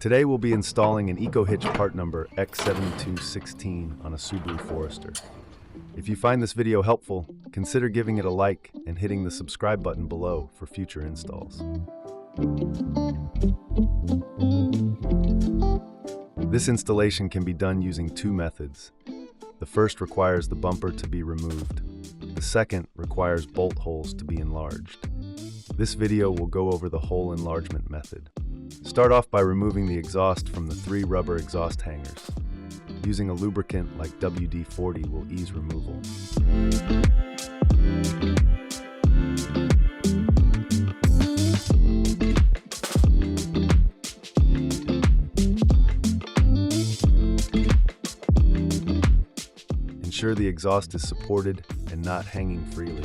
Today we'll be installing an EcoHitch part number X7216 on a Subaru Forester. If you find this video helpful, consider giving it a like and hitting the subscribe button below for future installs. This installation can be done using two methods. The first requires the bumper to be removed. The second requires bolt holes to be enlarged. This video will go over the hole enlargement method. Start off by removing the exhaust from the 3 rubber exhaust hangers. Using a lubricant like WD-40 will ease removal. Ensure the exhaust is supported and not hanging freely.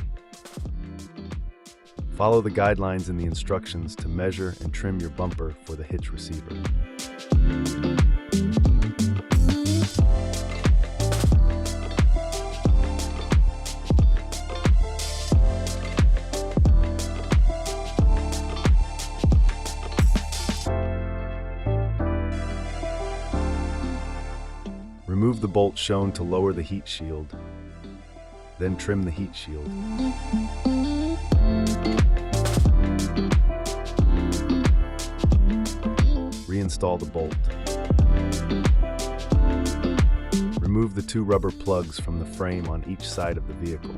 Follow the guidelines in the instructions to measure and trim your bumper for the hitch receiver. Remove the bolt shown to lower the heat shield, then trim the heat shield. Reinstall the bolt. Remove the 2 rubber plugs from the frame on each side of the vehicle.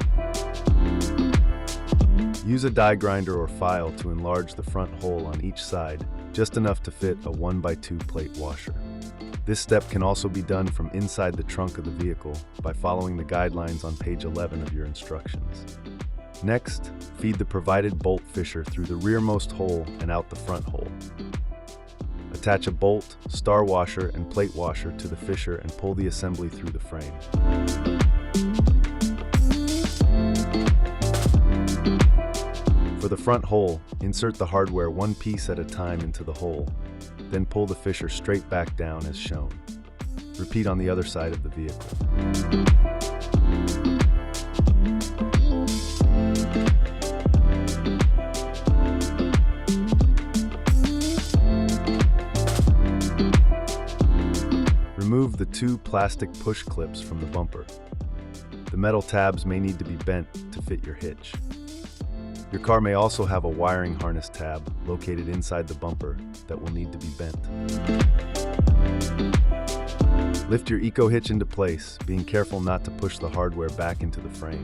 Use a die grinder or file to enlarge the front hole on each side, just enough to fit a 1x2 plate washer. This step can also be done from inside the trunk of the vehicle by following the guidelines on page 11 of your instructions. Next, feed the provided bolt fisher through the rearmost hole and out the front hole. Attach a bolt, star washer, and plate washer to the fisher and pull the assembly through the frame. For the front hole, insert the hardware one piece at a time into the hole, then pull the fisher straight back down as shown. Repeat on the other side of the vehicle. Remove the 2 plastic push clips from the bumper. The metal tabs may need to be bent to fit your hitch. Your car may also have a wiring harness tab located inside the bumper that will need to be bent. Lift your EcoHitch into place, being careful not to push the hardware back into the frame.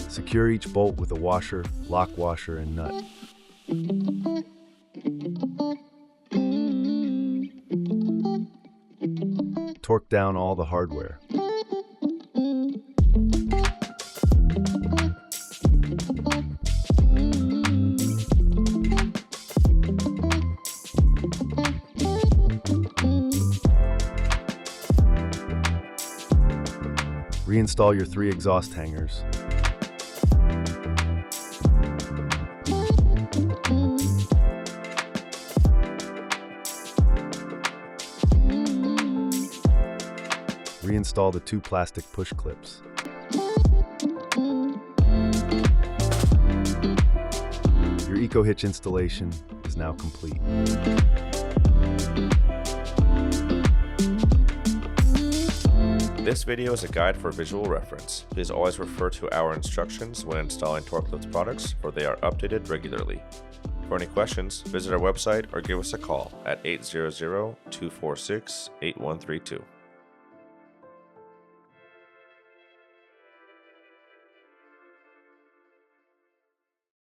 Secure each bolt with a washer, lock washer, and nut. Torque down all the hardware. Reinstall your 3 exhaust hangers. Reinstall the 2 plastic push clips. Your EcoHitch installation is now complete. This video is a guide for visual reference. Please always refer to our instructions when installing TorqueLift products, for they are updated regularly. For any questions, visit our website or give us a call at 800-246-8132.